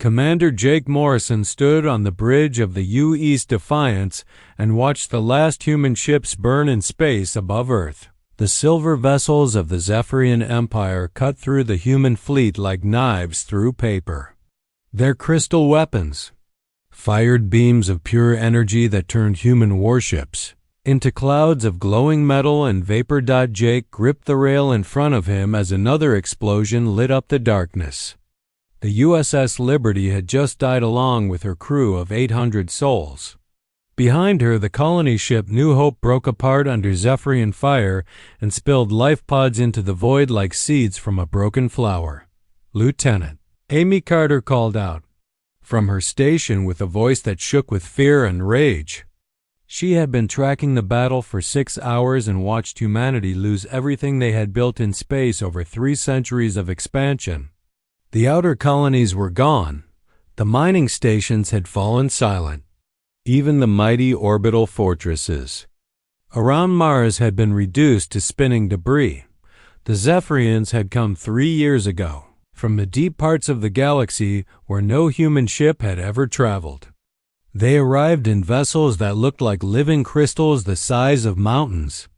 Commander Jake Morrison stood on the bridge of the U.S. Defiance and watched the last human ships burn in space above Earth. The silver vessels of the Zephyrian Empire cut through the human fleet like knives through paper. Their crystal weapons fired beams of pure energy that turned human warships into clouds of glowing metal and vapor. Jake gripped the rail in front of him as another explosion lit up the darkness. The USS Liberty had just died along with her crew of 800 souls. Behind her, the colony ship New Hope broke apart under Zephyrian fire and spilled life pods into the void like seeds from a broken flower. "Lieutenant," Amy Carter called out from her station with a voice that shook with fear and rage. She had been tracking the battle for 6 hours and watched humanity lose everything they had built in space over 3 centuries of expansion. The outer colonies were gone. The mining stations had fallen silent. Even the mighty orbital fortresses around Mars had been reduced to spinning debris. The Zephyrians had come 3 years ago, from the deep parts of the galaxy where no human ship had ever traveled. They arrived in vessels that looked like living crystals the size of mountains.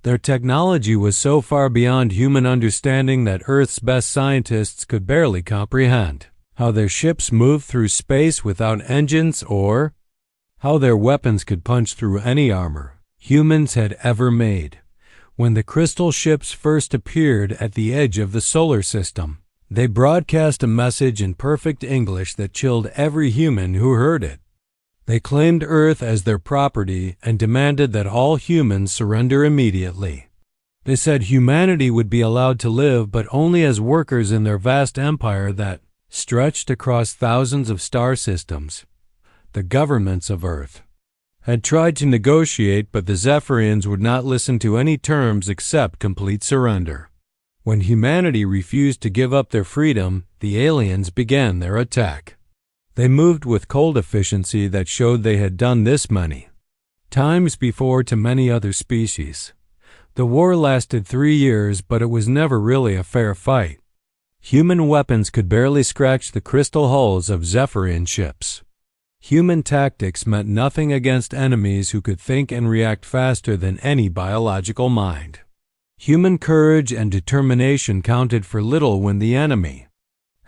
Their technology was so far beyond human understanding that Earth's best scientists could barely comprehend how their ships moved through space without engines or how their weapons could punch through any armor humans had ever made. When the crystal ships first appeared at the edge of the solar system, they broadcast a message in perfect English that chilled every human who heard it. They claimed Earth as their property and demanded that all humans surrender immediately. They said humanity would be allowed to live, but only as workers in their vast empire that stretched across thousands of star systems. The governments of Earth had tried to negotiate, but the Zephyrians would not listen to any terms except complete surrender. When humanity refused to give up their freedom, the aliens began their attack. They moved with cold efficiency that showed they had done this many times before to many other species. The war lasted 3 years, but it was never really a fair fight. Human weapons could barely scratch the crystal hulls of Zephyrian ships. Human tactics meant nothing against enemies who could think and react faster than any biological mind. Human courage and determination counted for little when the enemy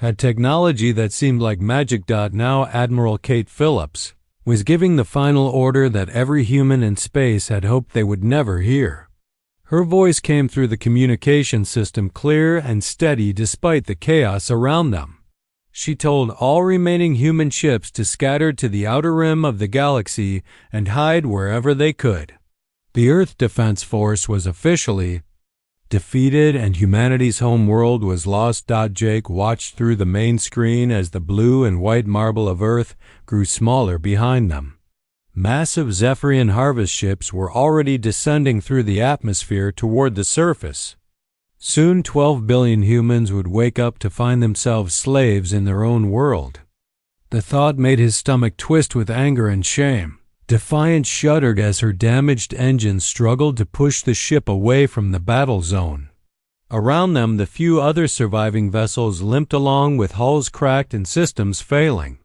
had technology that seemed like magic. Now Admiral Kate Phillips was giving the final order that every human in space had hoped they would never hear. Her voice came through the communication system clear and steady despite the chaos around them. She told all remaining human ships to scatter to the outer rim of the galaxy and hide wherever they could. The Earth Defense Force was officially defeated and humanity's home world was lost. Jake watched through the main screen as the blue and white marble of Earth grew smaller behind them. Massive Zephyrian harvest ships were already descending through the atmosphere toward the surface. Soon 12 billion humans would wake up to find themselves slaves in their own world. The thought made his stomach twist with anger and shame. Defiance shuddered as her damaged engines struggled to push the ship away from the battle zone. Around them, the few other surviving vessels limped along with hulls cracked and systems failing.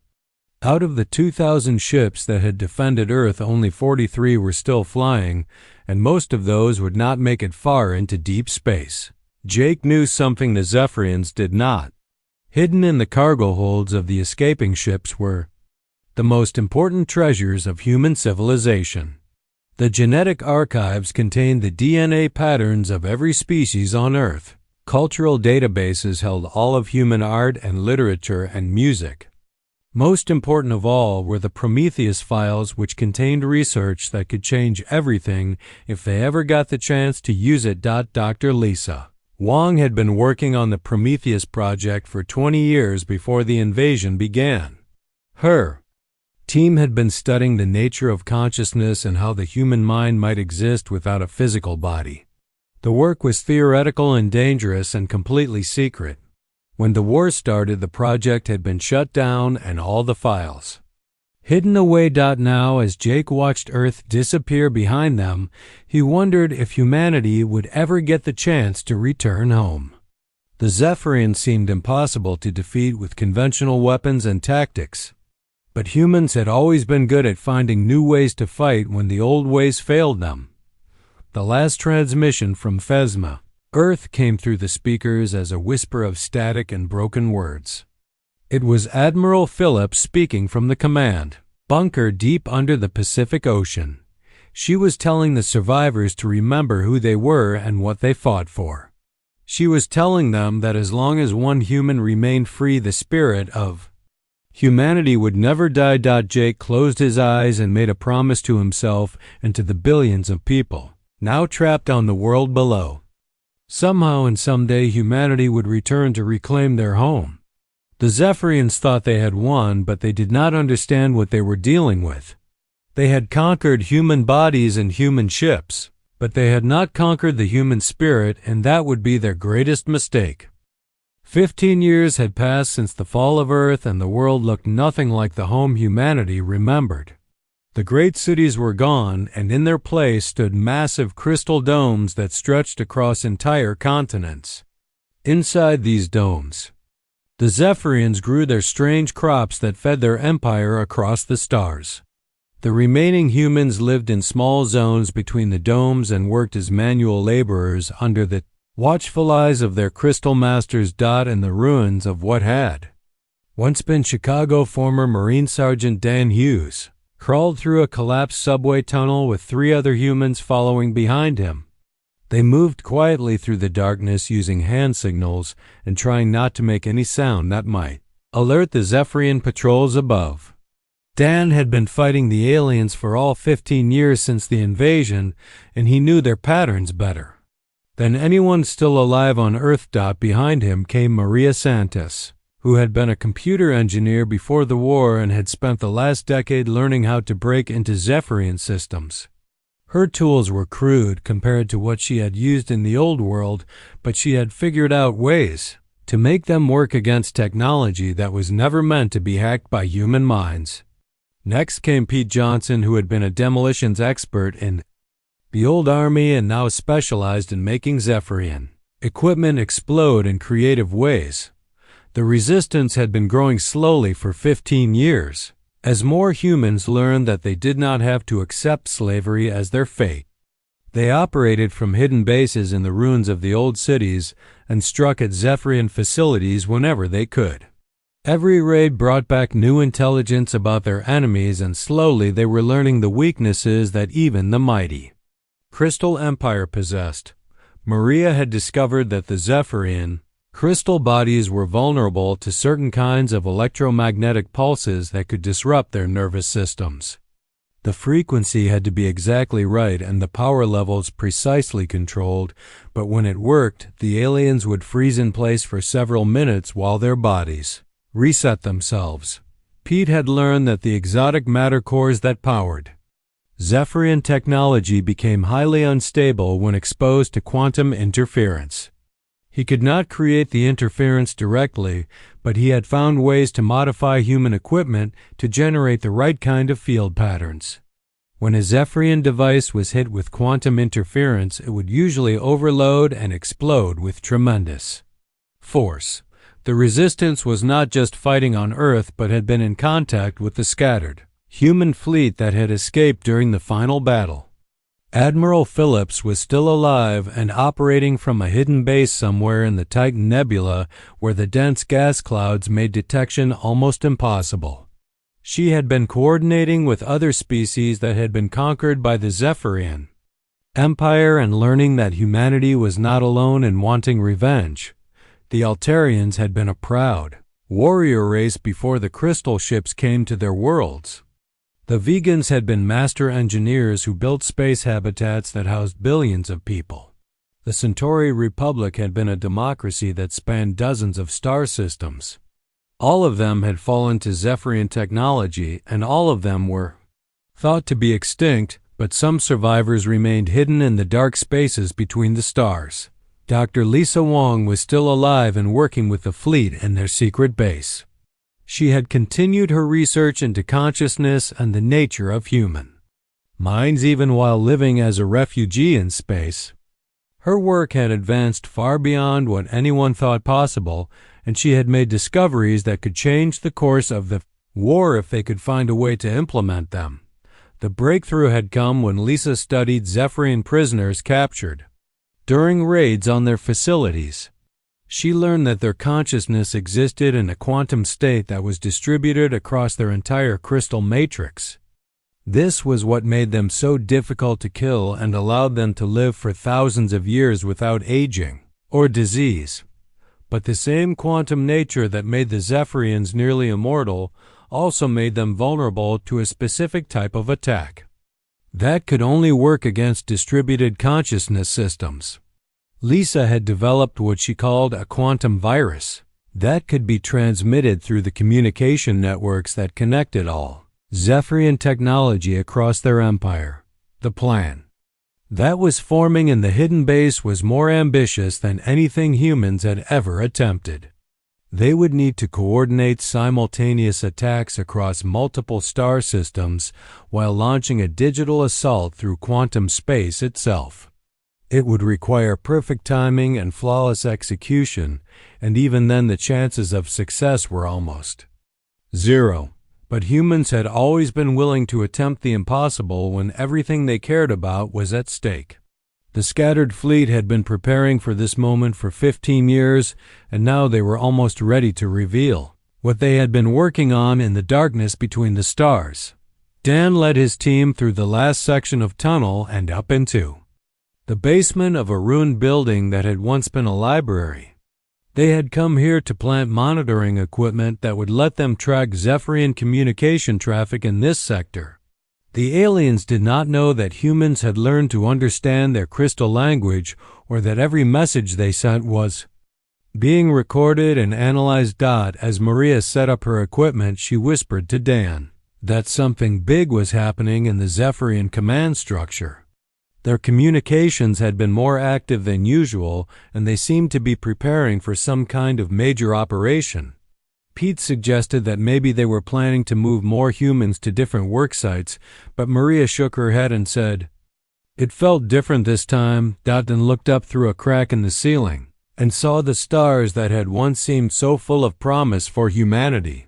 Out of the 2,000 ships that had defended Earth, only 43 were still flying, and most of those would not make it far into deep space. Jake knew something the Zephyrians did not. Hidden in the cargo holds of the escaping ships were the most important treasures of human civilization. The genetic archives contained the DNA patterns of every species on Earth. Cultural databases held all of human art and literature and music. Most important of all were the Prometheus files, which contained research that could change everything if they ever got the chance to use it. Dr. Lisa Wong had been working on the Prometheus project for 20 years before the invasion began. Her team had been studying the nature of consciousness and how the human mind might exist without a physical body. The work was theoretical and dangerous and completely secret. When the war started, the project had been shut down and all the files hidden away. Now, as Jake watched Earth disappear behind them, he wondered if humanity would ever get the chance to return home. The Zephyrians seemed impossible to defeat with conventional weapons and tactics. But humans had always been good at finding new ways to fight when the old ways failed them. The last transmission from Phesma, Earth, came through the speakers as a whisper of static and broken words. It was Admiral Phillips speaking from the command bunker deep under the Pacific Ocean. She was telling the survivors to remember who they were and what they fought for. She was telling them that as long as one human remained free, the spirit of humanity would never die. Jake closed his eyes and made a promise to himself and to the billions of people now trapped on the world below. Somehow and someday humanity would return to reclaim their home. The Zephyrians thought they had won, but they did not understand what they were dealing with. They had conquered human bodies and human ships, but they had not conquered the human spirit, and that would be their greatest mistake. 15 years had passed since the fall of Earth, and the world looked nothing like the home humanity remembered. The great cities were gone, and in their place stood massive crystal domes that stretched across entire continents. Inside these domes, the Zephyrians grew their strange crops that fed their empire across the stars. The remaining humans lived in small zones between the domes and worked as manual laborers under the watchful eyes of their crystal masters. In the ruins of what had once been Chicago, former Marine Sergeant Dan Hughes crawled through a collapsed subway tunnel with 3 other humans following behind him. They moved quietly through the darkness using hand signals and trying not to make any sound that might alert the Zephyrian patrols above. Dan had been fighting the aliens for all 15 years since the invasion, and he knew their patterns better than anyone still alive on Earth. Behind him came Maria Santos, who had been a computer engineer before the war and had spent the last decade learning how to break into Zephyrian systems. Her tools were crude compared to what she had used in the old world, but she had figured out ways to make them work against technology that was never meant to be hacked by human minds. Next came Pete Johnson, who had been a demolitions expert in the old army and now specialized in making Zephyrian equipment explode in creative ways. The resistance had been growing slowly for 15 years, as more humans learned that they did not have to accept slavery as their fate. They operated from hidden bases in the ruins of the old cities and struck at Zephyrian facilities whenever they could. Every raid brought back new intelligence about their enemies, and slowly they were learning the weaknesses that even the mighty Crystal Empire possessed. Maria had discovered that the Zephyrian crystal bodies were vulnerable to certain kinds of electromagnetic pulses that could disrupt their nervous systems. The frequency had to be exactly right and the power levels precisely controlled, but when it worked, the aliens would freeze in place for several minutes while their bodies reset themselves. Pete had learned that the exotic matter cores that powered Zephyrian technology became highly unstable when exposed to quantum interference. He could not create the interference directly, but he had found ways to modify human equipment to generate the right kind of field patterns. When a Zephyrian device was hit with quantum interference, it would usually overload and explode with tremendous force. The resistance was not just fighting on Earth, but had been in contact with the scattered human fleet that had escaped during the final battle. Admiral Phillips was still alive and operating from a hidden base somewhere in the Titan Nebula, where the dense gas clouds made detection almost impossible. She had been coordinating with other species that had been conquered by the Zephyrian Empire and learning that humanity was not alone in wanting revenge. The Altarians had been a proud warrior race before the crystal ships came to their worlds. The vegans had been master engineers who built space habitats that housed billions of people. The Centauri Republic had been a democracy that spanned dozens of star systems. All of them had fallen to Zephyrian technology, and all of them were thought to be extinct, but some survivors remained hidden in the dark spaces between the stars. Dr. Lisa Wong was still alive and working with the fleet in their secret base. She had continued her research into consciousness and the nature of human minds even while living as a refugee in space. Her work had advanced far beyond what anyone thought possible, and she had made discoveries that could change the course of the war if they could find a way to implement them. The breakthrough had come when Lisa studied Zephyrian prisoners captured during raids on their facilities. She learned that their consciousness existed in a quantum state that was distributed across their entire crystal matrix. This was what made them so difficult to kill and allowed them to live for thousands of years without aging or disease. But the same quantum nature that made the Zephyrians nearly immortal also made them vulnerable to a specific type of attack that could only work against distributed consciousness systems. Lisa had developed what she called a quantum virus that could be transmitted through the communication networks that connected all Zephyrian technology across their empire. The plan that was forming in the hidden base was more ambitious than anything humans had ever attempted. They would need to coordinate simultaneous attacks across multiple star systems while launching a digital assault through quantum space itself. It would require perfect timing and flawless execution, and even then the chances of success were almost zero. But humans had always been willing to attempt the impossible when everything they cared about was at stake. The scattered fleet had been preparing for this moment for 15 years, and now they were almost ready to reveal what they had been working on in the darkness between the stars. Dan led his team through the last section of tunnel and up into the basement of a ruined building that had once been a library. They had come here to plant monitoring equipment that would let them track Zephyrian communication traffic in this sector. The aliens did not know that humans had learned to understand their crystal language, or that every message they sent was being recorded and analyzed. As Maria set up her equipment, she whispered to Dan that something big was happening in the Zephyrian command structure. Their communications had been more active than usual, and they seemed to be preparing for some kind of major operation. Pete suggested that maybe they were planning to move more humans to different work sites, but Maria shook her head and said, "It felt different this time." Then looked up through a crack in the ceiling and saw the stars that had once seemed so full of promise for humanity.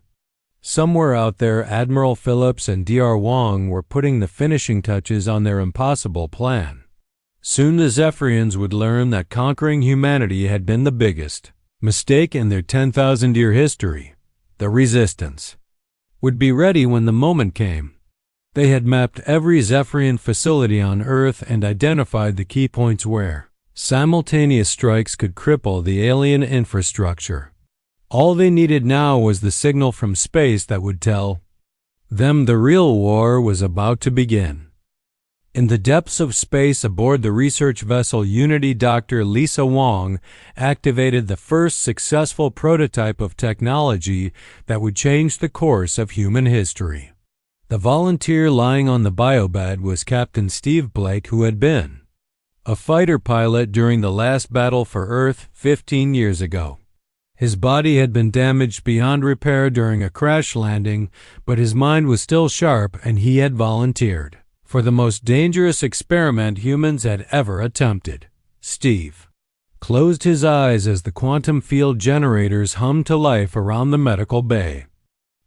Somewhere out there, Admiral Phillips and Dr. Wong were putting the finishing touches on their impossible plan. Soon the Zephyrians would learn that conquering humanity had been the biggest mistake in their 10,000-year history. The Resistance would be ready when the moment came. They had mapped every Zephyrian facility on Earth and identified the key points where simultaneous strikes could cripple the alien infrastructure. All they needed now was the signal from space that would tell them the real war was about to begin. In the depths of space aboard the research vessel Unity, Dr. Lisa Wong activated the first successful prototype of technology that would change the course of human history. The volunteer lying on the biobed was Captain Steve Blake, who had been a fighter pilot during the last battle for Earth 15 years ago. His body had been damaged beyond repair during a crash landing, but his mind was still sharp, and he had volunteered for the most dangerous experiment humans had ever attempted. Steve closed his eyes as the quantum field generators hummed to life around the medical bay.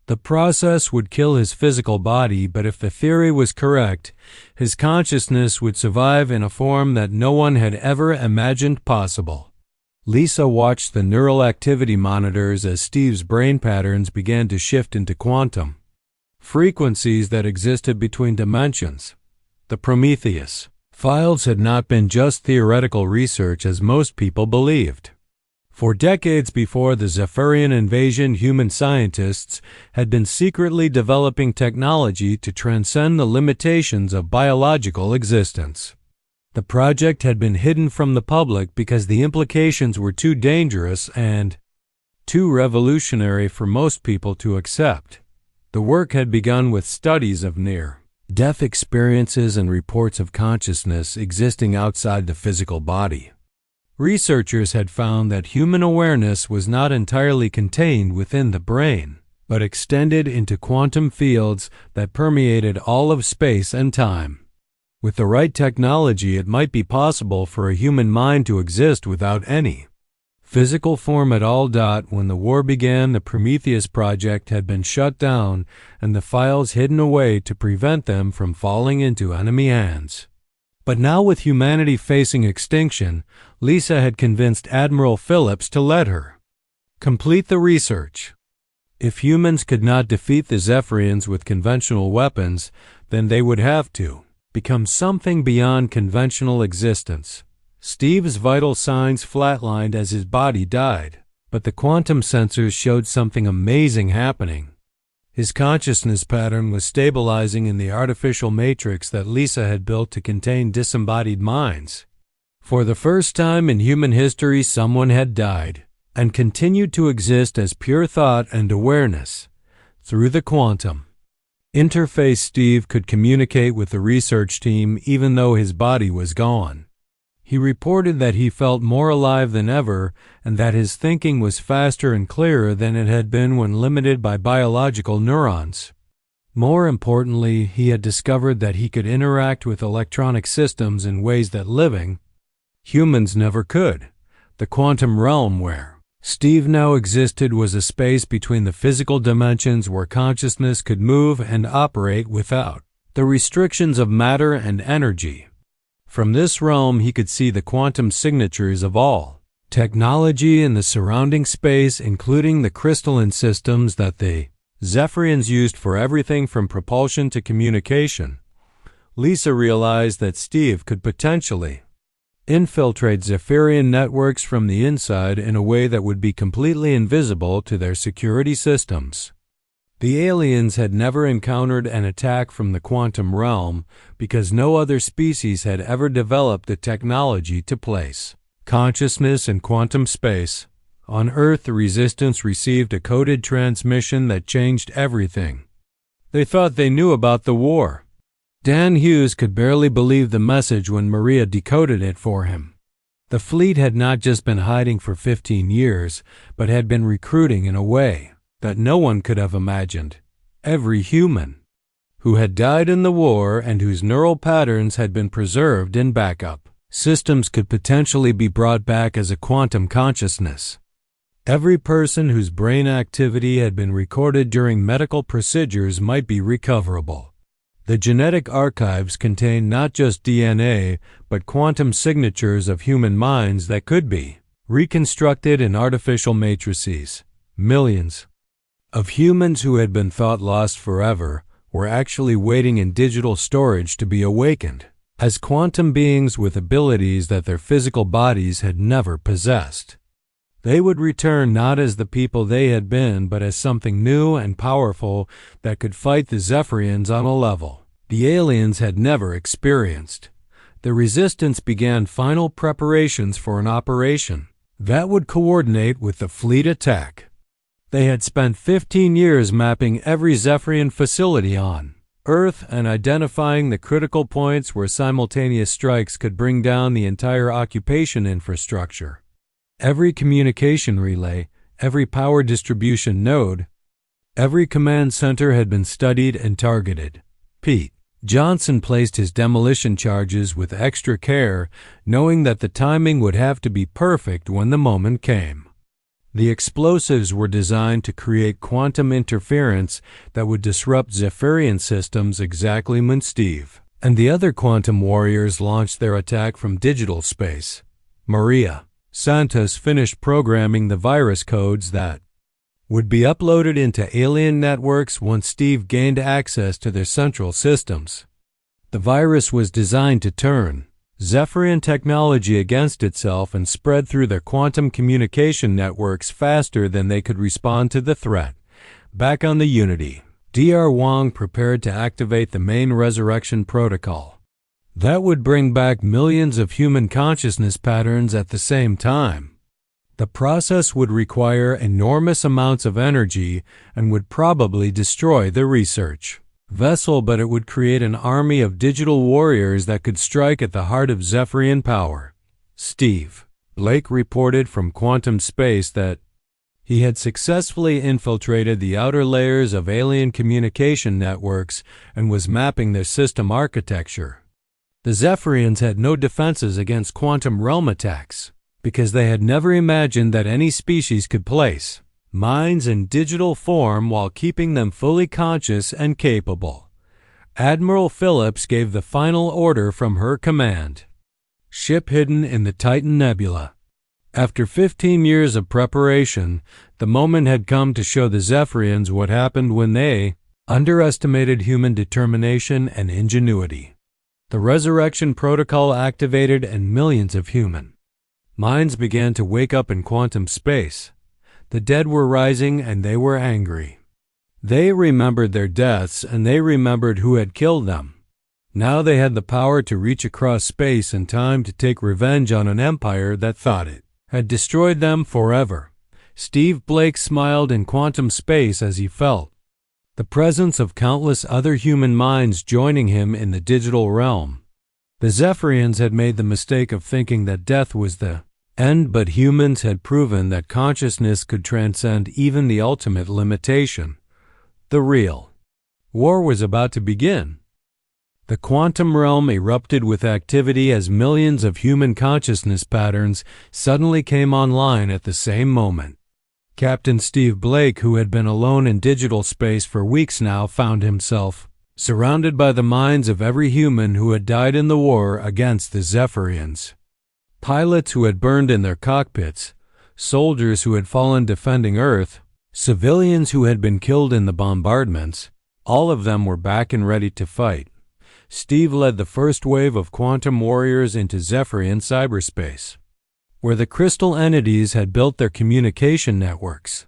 The process would kill his physical body, but if the theory was correct, his consciousness would survive in a form that no one had ever imagined possible. Lisa watched the neural activity monitors as Steve's brain patterns began to shift into quantum frequencies that existed between dimensions. The Prometheus files had not been just theoretical research as most people believed. For decades before the Zephyrian invasion, human scientists had been secretly developing technology to transcend the limitations of biological existence. The project had been hidden from the public because the implications were too dangerous and too revolutionary for most people to accept. The work had begun with studies of near-death experiences and reports of consciousness existing outside the physical body. Researchers had found that human awareness was not entirely contained within the brain, but extended into quantum fields that permeated all of space and time. With the right technology, it might be possible for a human mind to exist without any physical form at all. When the war began, the Prometheus project had been shut down and the files hidden away to prevent them from falling into enemy hands. But now, with humanity facing extinction, Lisa had convinced Admiral Phillips to let her complete the research. If humans could not defeat the Zephyrians with conventional weapons, then they would have to become something beyond conventional existence. Steve's vital signs flatlined as his body died, but the quantum sensors showed something amazing happening. His consciousness pattern was stabilizing in the artificial matrix that Lisa had built to contain disembodied minds. For the first time in human history, someone had died and continued to exist as pure thought and awareness. Through the quantum interface, Steve could communicate with the research team even though his body was gone. He reported that he felt more alive than ever and that his thinking was faster and clearer than it had been when limited by biological neurons. More importantly, he had discovered that he could interact with electronic systems in ways that living humans never could. The quantum realm where Steve now existed was a space between the physical dimensions where consciousness could move and operate without the restrictions of matter and energy. From this realm, he could see the quantum signatures of all technology in the surrounding space, including the crystalline systems that the Zephyrians used for everything from propulsion to communication. Lisa realized that Steve could potentially infiltrate Zephyrian networks from the inside in a way that would be completely invisible to their security systems. The aliens had never encountered an attack from the quantum realm because no other species had ever developed the technology to place consciousness in quantum space. On Earth, the Resistance received a coded transmission that changed everything. They thought they knew about the war. Dan Hughes could barely believe the message when Maria decoded it for him. The fleet had not just been hiding for 15 years, but had been recruiting in a way that no one could have imagined. Every human who had died in the war and whose neural patterns had been preserved in backup systems could potentially be brought back as a quantum consciousness. Every person whose brain activity had been recorded during medical procedures might be recoverable. The genetic archives contained not just DNA, but quantum signatures of human minds that could be reconstructed in artificial matrices. Millions of humans who had been thought lost forever were actually waiting in digital storage to be awakened as quantum beings with abilities that their physical bodies had never possessed. They would return not as the people they had been, but as something new and powerful that could fight the Zephyrians on a level the aliens had never experienced. The Resistance began final preparations for an operation that would coordinate with the fleet attack. They had spent 15 years mapping every Zephyrian facility on Earth and identifying the critical points where simultaneous strikes could bring down the entire occupation infrastructure. Every communication relay, every power distribution node, every command center had been studied and targeted. Pete Johnson placed his demolition charges with extra care, knowing that the timing would have to be perfect when the moment came. The explosives were designed to create quantum interference that would disrupt Zephyrian systems exactly when Steve and the other quantum warriors launched their attack from digital space. Maria Santos finished programming the virus codes that would be uploaded into alien networks once Steve gained access to their central systems. The virus was designed to turn Zephyrian technology against itself and spread through their quantum communication networks faster than they could respond to the threat. Back on the Unity, Dr. Wong prepared to activate the main resurrection protocol. That would bring back millions of human consciousness patterns at the same time. The process would require enormous amounts of energy and would probably destroy the research vessel, but it would create an army of digital warriors that could strike at the heart of Zephyrian power. Steve Blake reported from quantum space that he had successfully infiltrated the outer layers of alien communication networks and was mapping their system architecture. The Zephyrians had no defenses against quantum realm attacks, because they had never imagined that any species could place minds in digital form while keeping them fully conscious and capable. Admiral Phillips gave the final order from her command. Ship hidden in the Titan Nebula. After 15 years of preparation, the moment had come to show the Zephyrians what happened when they underestimated human determination and ingenuity. The resurrection protocol activated and millions of human minds began to wake up in quantum space. The dead were rising and they were angry. They remembered their deaths and they remembered who had killed them. Now they had the power to reach across space and time to take revenge on an empire that thought it had destroyed them forever. Steve Blake smiled in quantum space as he felt the presence of countless other human minds joining him in the digital realm. The Zephyrians had made the mistake of thinking that death was the end, but humans had proven that consciousness could transcend even the ultimate limitation. The real war was about to begin. The quantum realm erupted with activity as millions of human consciousness patterns suddenly came online at the same moment. Captain Steve Blake, who had been alone in digital space for weeks now, found himself surrounded by the minds of every human who had died in the war against the Zephyrians. Pilots who had burned in their cockpits, soldiers who had fallen defending Earth, civilians who had been killed in the bombardments, all of them were back and ready to fight. Steve led the first wave of quantum warriors into Zephyrian cyberspace, where the crystal entities had built their communication networks.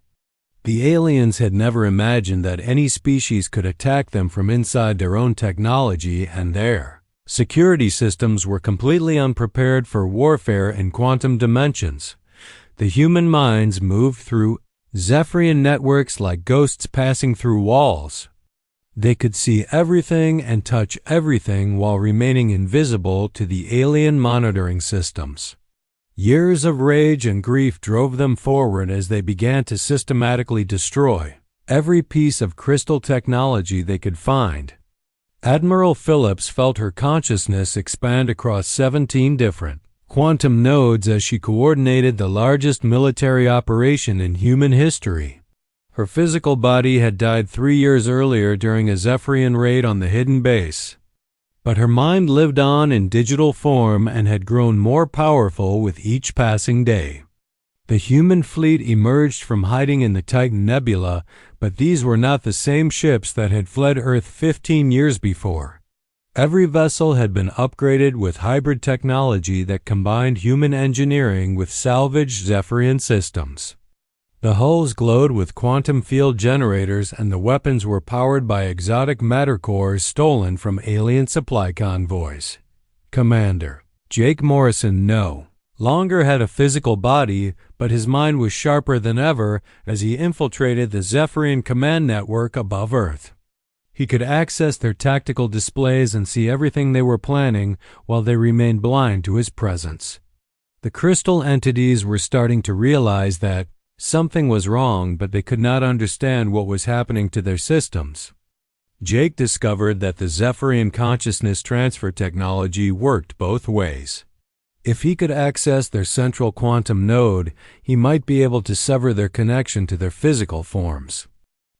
The aliens had never imagined that any species could attack them from inside their own technology, and their security systems were completely unprepared for warfare in quantum dimensions. The human minds moved through Zephyrian networks like ghosts passing through walls. They could see everything and touch everything while remaining invisible to the alien monitoring systems. Years of rage and grief drove them forward as they began to systematically destroy every piece of crystal technology they could find. Admiral Phillips felt her consciousness expand across 17 different quantum nodes as she coordinated the largest military operation in human history. Her physical body had died 3 years earlier during a Zephyrian raid on the hidden base. But her mind lived on in digital form and had grown more powerful with each passing day. The human fleet emerged from hiding in the Titan Nebula, but these were not the same ships that had fled Earth 15 years before. Every vessel had been upgraded with hybrid technology that combined human engineering with salvaged Zephyrian systems. The hulls glowed with quantum field generators and the weapons were powered by exotic matter cores stolen from alien supply convoys. Commander Jake Morrison no longer had a physical body, but his mind was sharper than ever as he infiltrated the Zephyrian command network above Earth. He could access their tactical displays and see everything they were planning while they remained blind to his presence. The crystal entities were starting to realize that something was wrong, but they could not understand what was happening to their systems. Jake discovered that the Zephyrian consciousness transfer technology worked both ways. If he could access their central quantum node, he might be able to sever their connection to their physical forms.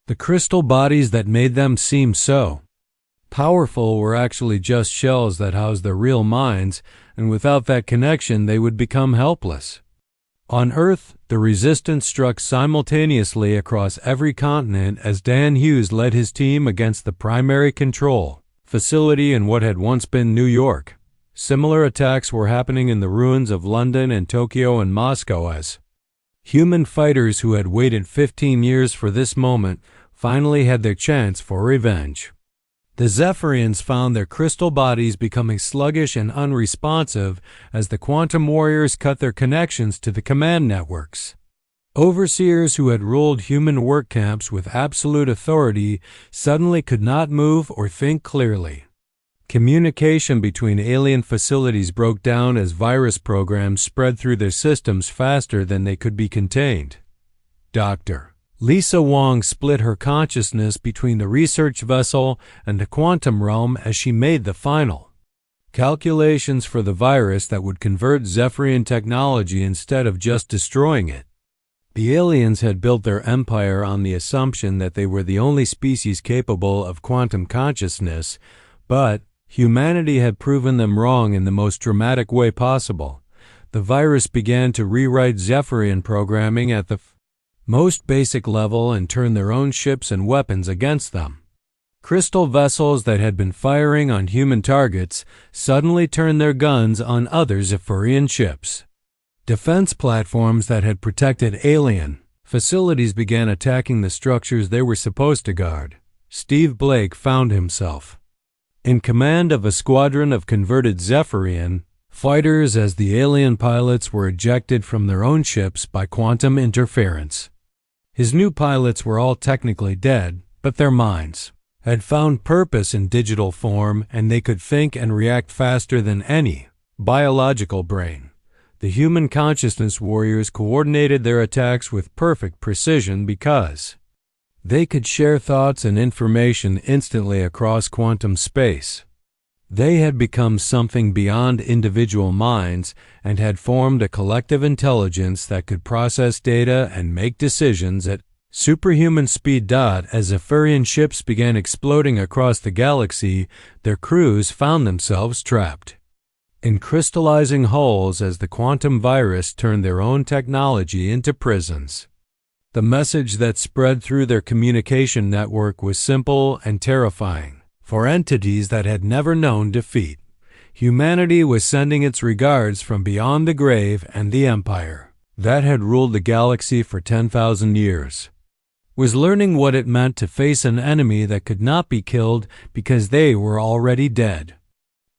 The crystal bodies that made them seem so powerful were actually just shells that housed their real minds, and without that connection they would become helpless. On Earth, the resistance struck simultaneously across every continent as Dan Hughes led his team against the primary control facility in what had once been New York. Similar attacks were happening in the ruins of London and Tokyo and Moscow as human fighters who had waited 15 years for this moment finally had their chance for revenge. The Zephyrians found their crystal bodies becoming sluggish and unresponsive as the quantum warriors cut their connections to the command networks. Overseers who had ruled human work camps with absolute authority suddenly could not move or think clearly. Communication between alien facilities broke down as virus programs spread through their systems faster than they could be contained. Dr. Lisa Wong split her consciousness between the research vessel and the quantum realm as she made the final calculations for the virus that would convert Zephyrian technology instead of just destroying it. The aliens had built their empire on the assumption that they were the only species capable of quantum consciousness, but humanity had proven them wrong in the most dramatic way possible. The virus began to rewrite Zephyrian programming at the most basic level and turn their own ships and weapons against them. Crystal vessels that had been firing on human targets suddenly turned their guns on other Zephyrian ships. Defense platforms that had protected alien facilities began attacking the structures they were supposed to guard. Steve Blake found himself in command of a squadron of converted Zephyrian fighters as the alien pilots were ejected from their own ships by quantum interference. His new pilots were all technically dead, but their minds had found purpose in digital form, and they could think and react faster than any biological brain. The human consciousness warriors coordinated their attacks with perfect precision because they could share thoughts and information instantly across quantum space. They had become something beyond individual minds and had formed a collective intelligence that could process data and make decisions at superhuman speed. As Zephyrian ships began exploding across the galaxy, their crews found themselves trapped in crystallizing hulls as the quantum virus turned their own technology into prisons. The message that spread through their communication network was simple and terrifying. For entities that had never known defeat, humanity was sending its regards from beyond the grave, and the empire that had ruled the galaxy for 10,000 years was learning what it meant to face an enemy that could not be killed because they were already dead.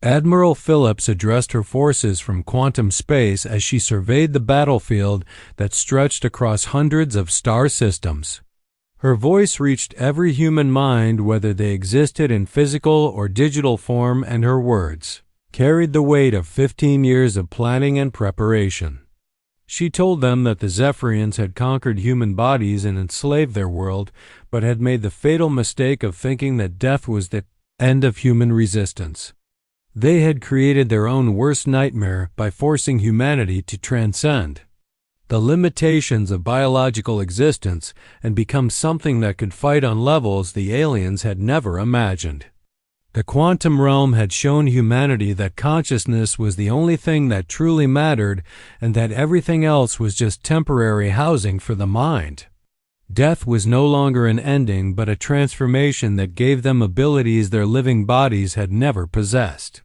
Admiral Phillips addressed her forces from quantum space as she surveyed the battlefield that stretched across hundreds of star systems. Her voice reached every human mind, whether they existed in physical or digital form, and her words carried the weight of 15 years of planning and preparation. She told them that the Zephyrians had conquered human bodies and enslaved their world, but had made the fatal mistake of thinking that death was the end of human resistance. They had created their own worst nightmare by forcing humanity to transcend the limitations of biological existence and become something that could fight on levels the aliens had never imagined. The quantum realm had shown humanity that consciousness was the only thing that truly mattered, and that everything else was just temporary housing for the mind. Death was no longer an ending, but a transformation that gave them abilities their living bodies had never possessed.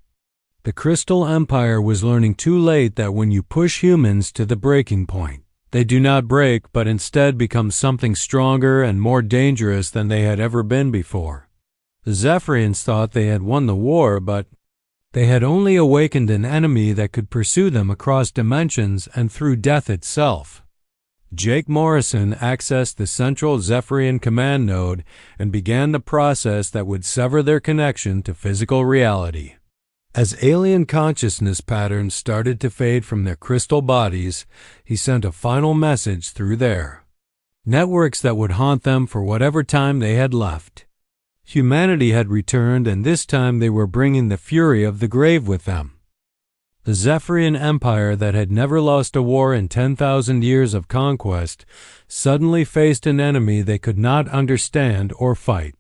The Crystal Empire was learning too late that when you push humans to the breaking point, they do not break, but instead become something stronger and more dangerous than they had ever been before. The Zephyrians thought they had won the war, but they had only awakened an enemy that could pursue them across dimensions and through death itself. Jake Morrison accessed the central Zephyrian command node and began the process that would sever their connection to physical reality. As alien consciousness patterns started to fade from their crystal bodies, he sent a final message through their networks that would haunt them for whatever time they had left. Humanity had returned, and this time they were bringing the fury of the grave with them. The Zephyrian Empire that had never lost a war in 10,000 years of conquest suddenly faced an enemy they could not understand or fight.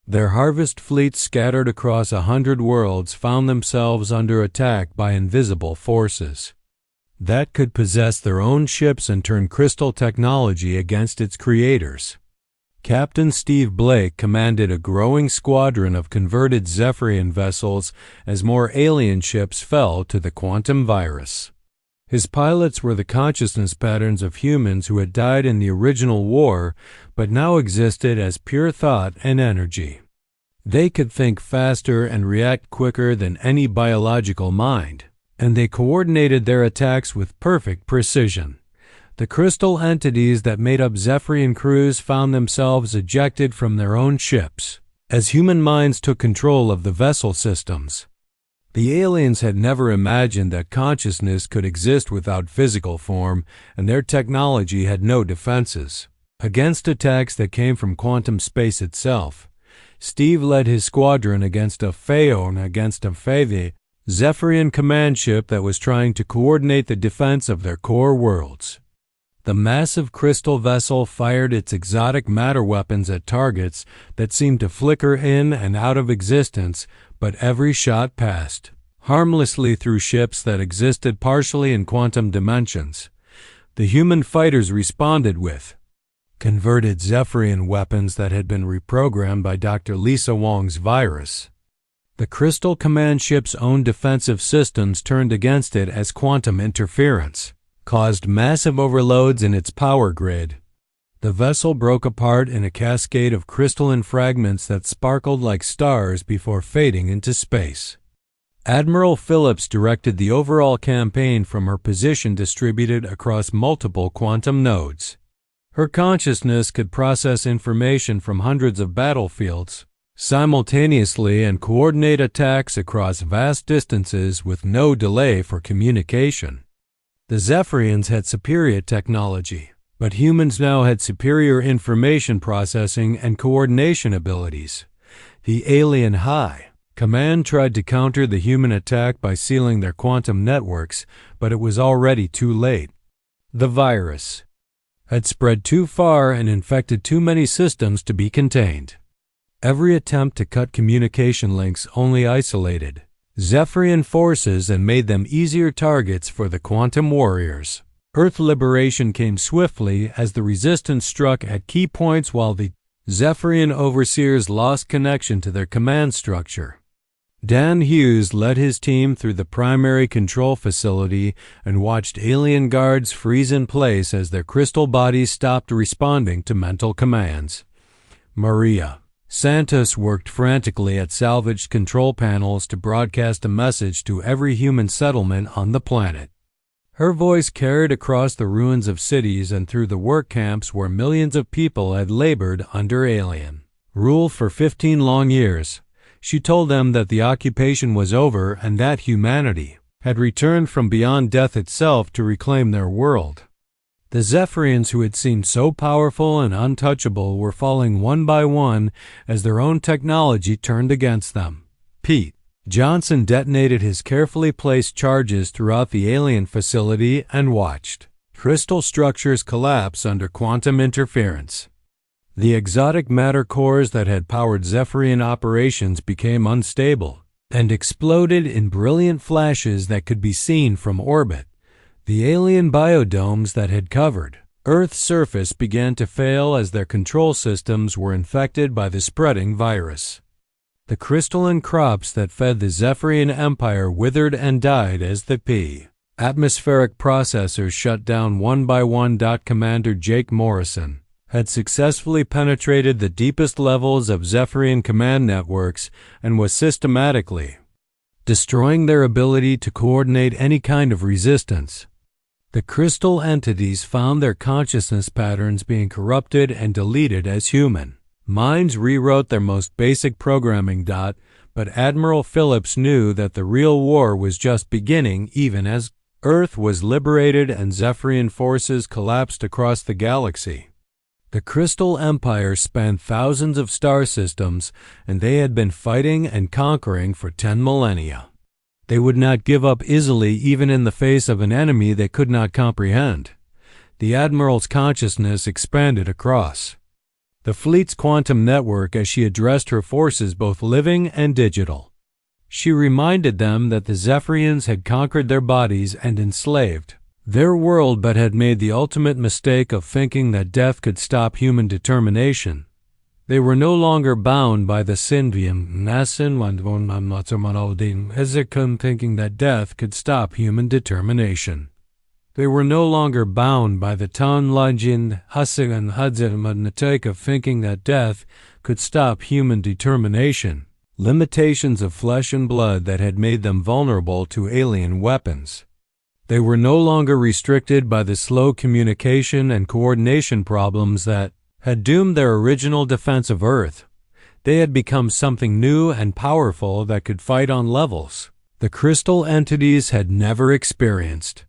Their harvest fleets scattered across 100 worlds found themselves under attack by invisible forces that could possess their own ships and turn crystal technology against its creators. Captain Steve Blake commanded a growing squadron of converted Zephyrian vessels as more alien ships fell to the quantum virus. His pilots were the consciousness patterns of humans who had died in the original war, but now existed as pure thought and energy. They could think faster and react quicker than any biological mind, and they coordinated their attacks with perfect precision. The crystal entities that made up Zephyrian crews found themselves ejected from their own ships as human minds took control of the vessel systems. The aliens had never imagined that consciousness could exist without physical form, and their technology had no defenses against attacks that came from quantum space itself. Steve led his squadron against a Phaeon against a Phaevi, Zephyrian command ship that was trying to coordinate the defense of their core worlds. The massive crystal vessel fired its exotic matter weapons at targets that seemed to flicker in and out of existence, but every shot passed harmlessly through ships that existed partially in quantum dimensions. The human fighters responded with converted Zephyrian weapons that had been reprogrammed by Dr. Lisa Wong's virus. The Crystal Command ship's own defensive systems turned against it as quantum interference caused massive overloads in its power grid. The vessel broke apart in a cascade of crystalline fragments that sparkled like stars before fading into space. Admiral Phillips directed the overall campaign from her position distributed across multiple quantum nodes. Her consciousness could process information from hundreds of battlefields simultaneously and coordinate attacks across vast distances with no delay for communication. The Zephyrians had superior technology, but humans now had superior information processing and coordination abilities. The alien High Command tried to counter the human attack by sealing their quantum networks, but it was already too late. The virus had spread too far and infected too many systems to be contained. Every attempt to cut communication links only isolated Zephyrian forces and made them easier targets for the quantum warriors. Earth liberation came swiftly as the resistance struck at key points while the Zephyrian overseers lost connection to their command structure. Dan Hughes led his team through the primary control facility and watched alien guards freeze in place as their crystal bodies stopped responding to mental commands. Maria Santos worked frantically at salvaged control panels to broadcast a message to every human settlement on the planet. Her voice carried across the ruins of cities and through the work camps where millions of people had labored under alien rule for 15 long years. She told them that the occupation was over and that humanity had returned from beyond death itself to reclaim their world. The Zephyrians, who had seemed so powerful and untouchable, were falling one by one as their own technology turned against them. Pete Johnson detonated his carefully placed charges throughout the alien facility and watched crystal structures collapse under quantum interference. The exotic matter cores that had powered Zephyrian operations became unstable and exploded in brilliant flashes that could be seen from orbit. The alien biodomes that had covered Earth's surface began to fail as their control systems were infected by the spreading virus. The crystalline crops that fed the Zephyrian Empire withered and died as the atmospheric processors shut down one by one. Commander Jake Morrison had successfully penetrated the deepest levels of Zephyrian command networks and was systematically destroying their ability to coordinate any kind of resistance. The crystal entities found their consciousness patterns being corrupted and deleted as human minds rewrote their most basic programming. But Admiral Phillips knew that the real war was just beginning even as Earth was liberated and Zephyrian forces collapsed across the galaxy. The Crystal Empire spanned thousands of star systems, and they had been fighting and conquering for 10 millennia. They would not give up easily even in the face of an enemy they could not comprehend. The Admiral's consciousness expanded across the fleet's quantum network as she addressed her forces both living and digital. She reminded them that the Zephyrians had conquered their bodies and enslaved their world but had made the ultimate mistake of thinking that death could stop human determination. They were no longer bound by the Sinvium thinking that death could stop human determination. They were no longer bound by the Town Legend Hasigan Hadzirmadnatake of thinking that death could stop human determination, limitations of flesh and blood that had made them vulnerable to alien weapons. They were no longer restricted by the slow communication and coordination problems that had doomed their original defense of Earth. They had become something new and powerful that could fight on levels the crystal entities had never experienced.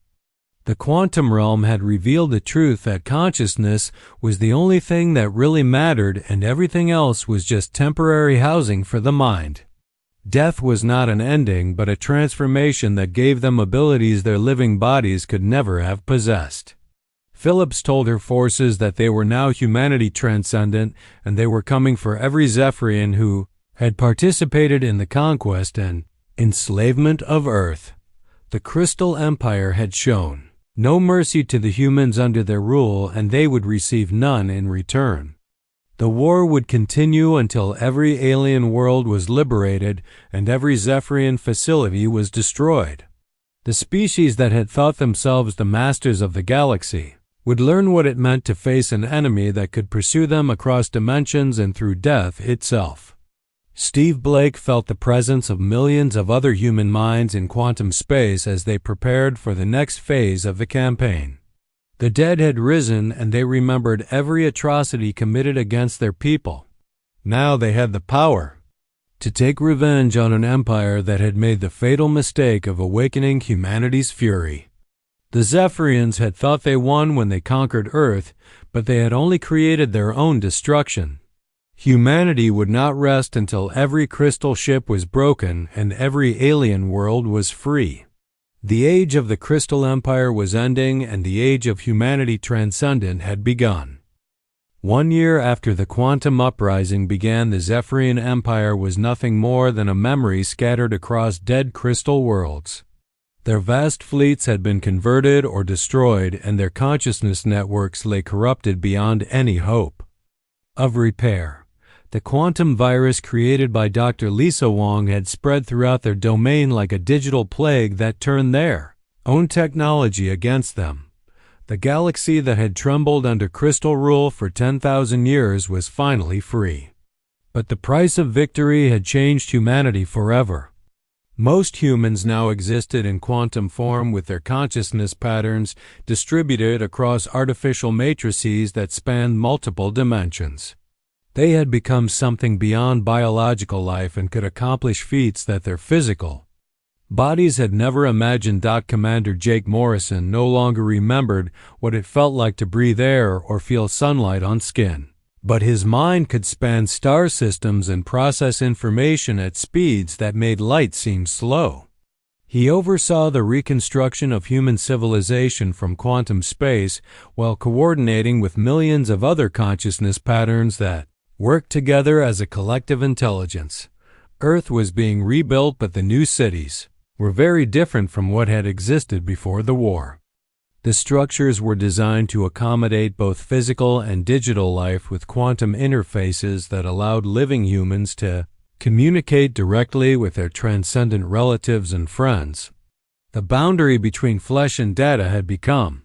The quantum realm had revealed the truth that consciousness was the only thing that really mattered and everything else was just temporary housing for the mind. Death was not an ending, but a transformation that gave them abilities their living bodies could never have possessed. Phillips told her forces that they were now humanity transcendent, and they were coming for every Zephyrian who had participated in the conquest and enslavement of Earth. The Crystal Empire had shown no mercy to the humans under their rule, and they would receive none in return. The war would continue until every alien world was liberated and every Zephyrian facility was destroyed. The species that had thought themselves the masters of the galaxy would learn what it meant to face an enemy that could pursue them across dimensions and through death itself. Steve Blake felt the presence of millions of other human minds in quantum space as they prepared for the next phase of the campaign. The dead had risen, and they remembered every atrocity committed against their people. Now they had the power to take revenge on an empire that had made the fatal mistake of awakening humanity's fury. The Zephyrians had thought they won when they conquered Earth, but they had only created their own destruction. Humanity would not rest until every crystal ship was broken and every alien world was free. The age of the Crystal Empire was ending, and the age of humanity transcendent had begun. 1 year after the quantum uprising began, the Zephyrian Empire was nothing more than a memory scattered across dead crystal worlds. Their vast fleets had been converted or destroyed, and their consciousness networks lay corrupted beyond any hope of repair. The quantum virus created by Dr. Lisa Wong had spread throughout their domain like a digital plague that turned their own technology against them. The galaxy that had trembled under crystal rule for 10,000 years was finally free. But the price of victory had changed humanity forever. Most humans now existed in quantum form, with their consciousness patterns distributed across artificial matrices that spanned multiple dimensions. They had become something beyond biological life and could accomplish feats that their physical bodies had never imagined. Commander Jake Morrison no longer remembered what it felt like to breathe air or feel sunlight on skin. But his mind could span star systems and process information at speeds that made light seem slow. He oversaw the reconstruction of human civilization from quantum space while coordinating with millions of other consciousness patterns that worked together as a collective intelligence. Earth was being rebuilt, but the new cities were very different from what had existed before the war. The structures were designed to accommodate both physical and digital life, with quantum interfaces that allowed living humans to communicate directly with their transcendent relatives and friends. The boundary between flesh and data had become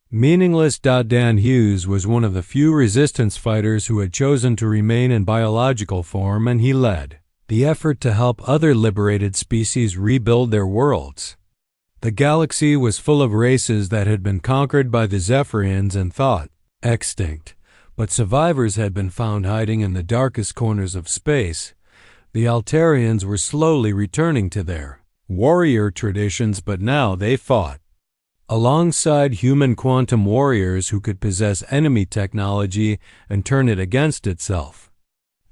meaningless. Dan Hughes was one of the few resistance fighters who had chosen to remain in biological form, and he led the effort to help other liberated species rebuild their worlds. The galaxy was full of races that had been conquered by the Zephyrians and thought extinct, but survivors had been found hiding in the darkest corners of space. The Altarians were slowly returning to their warrior traditions, but now they fought alongside human quantum warriors who could possess enemy technology and turn it against itself.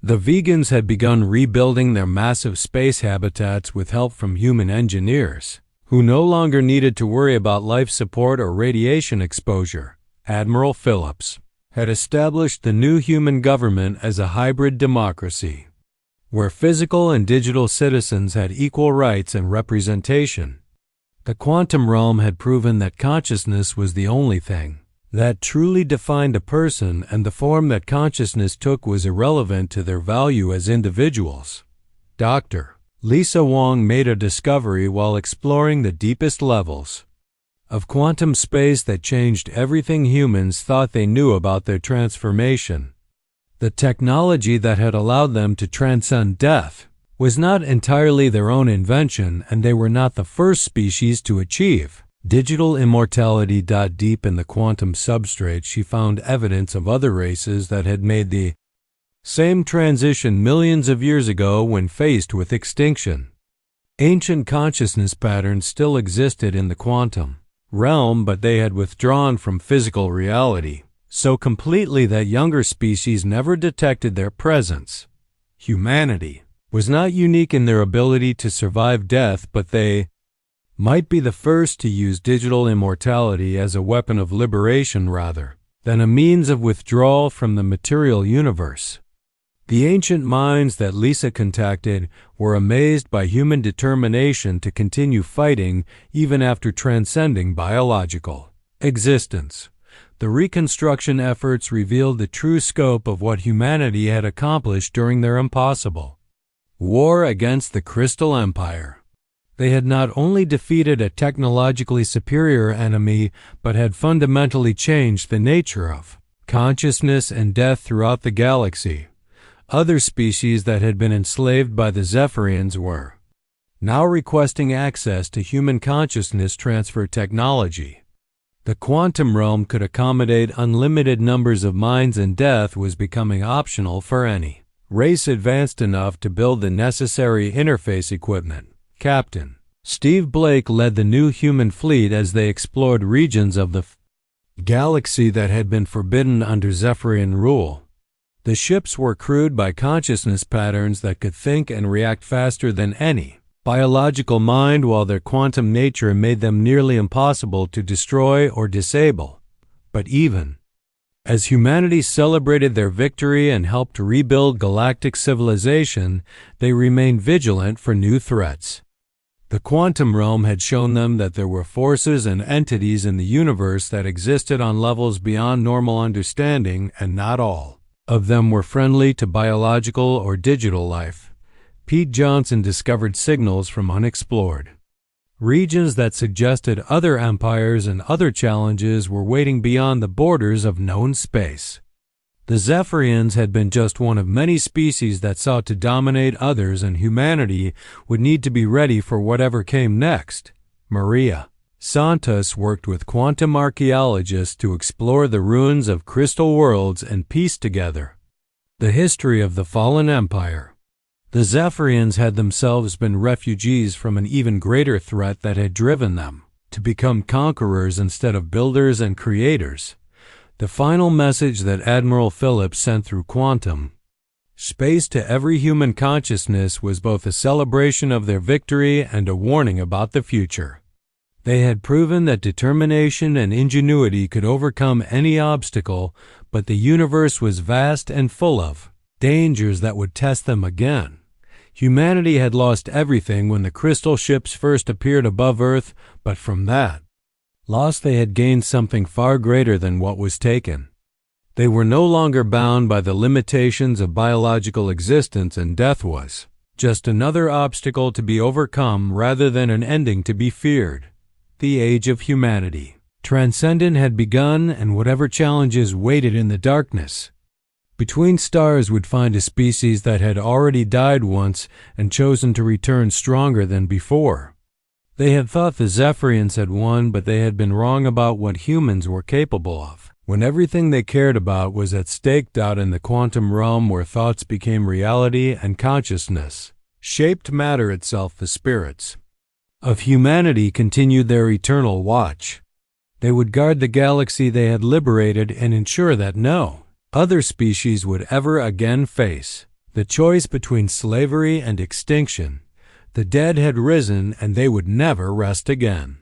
The vegans had begun rebuilding their massive space habitats with help from human engineers, who no longer needed to worry about life support or radiation exposure. Admiral Phillips had established the new human government as a hybrid democracy, where physical and digital citizens had equal rights and representation. The quantum realm had proven that consciousness was the only thing that truly defined a person, and the form that consciousness took was irrelevant to their value as individuals. Dr. Lisa Wong made a discovery while exploring the deepest levels of quantum space that changed everything humans thought they knew about their transformation. The technology that had allowed them to transcend death was not entirely their own invention, and they were not the first species to achieve digital immortality. Deep in the quantum substrate, she found evidence of other races that had made the same transition millions of years ago when faced with extinction. Ancient consciousness patterns still existed in the quantum realm, but they had withdrawn from physical reality so completely that younger species never detected their presence. Humanity was not unique in their ability to survive death, but they might be the first to use digital immortality as a weapon of liberation rather than a means of withdrawal from the material universe. The ancient minds that Lisa contacted were amazed by human determination to continue fighting even after transcending biological existence. The reconstruction efforts revealed the true scope of what humanity had accomplished during their impossible war against the Crystal Empire. They had not only defeated a technologically superior enemy, but had fundamentally changed the nature of consciousness and death throughout the galaxy. Other species that had been enslaved by the Zephyrians were now requesting access to human consciousness transfer technology. The quantum realm could accommodate unlimited numbers of minds, and death was becoming optional for any race advanced enough to build the necessary interface equipment. Captain Steve Blake led the new human fleet as they explored regions of the galaxy that had been forbidden under Zephyrian rule. The ships were crewed by consciousness patterns that could think and react faster than any biological mind, while their quantum nature made them nearly impossible to destroy or disable. But even as humanity celebrated their victory and helped rebuild galactic civilization, they remained vigilant for new threats. The quantum realm had shown them that there were forces and entities in the universe that existed on levels beyond normal understanding, and not all of them were friendly to biological or digital life. Pete Johnson discovered signals from unexplored regions that suggested other empires and other challenges were waiting beyond the borders of known space. The Zephyrians had been just one of many species that sought to dominate others, and humanity would need to be ready for whatever came next. Maria Santos worked with quantum archaeologists to explore the ruins of crystal worlds and piece together the history of the fallen empire. The Zephyrians had themselves been refugees from an even greater threat that had driven them to become conquerors instead of builders and creators. The final message that Admiral Phillips sent through quantum space to every human consciousness was both a celebration of their victory and a warning about the future. They had proven that determination and ingenuity could overcome any obstacle, but the universe was vast and full of dangers that would test them again. Humanity had lost everything when the crystal ships first appeared above Earth, but from that loss they had gained something far greater than what was taken. They were no longer bound by the limitations of biological existence, and death was just another obstacle to be overcome rather than an ending to be feared. The age of humanity transcendent had begun, and whatever challenges waited in the darkness between stars would find a species that had already died once and chosen to return stronger than before. They had thought the Zephyrians had won, but they had been wrong about what humans were capable of. When everything they cared about was at stake out in the quantum realm, where thoughts became reality and consciousness shaped matter itself, the spirits of humanity continued their eternal watch. They would guard the galaxy they had liberated and ensure that no other species would ever again face the choice between slavery and extinction. The dead had risen, and they would never rest again.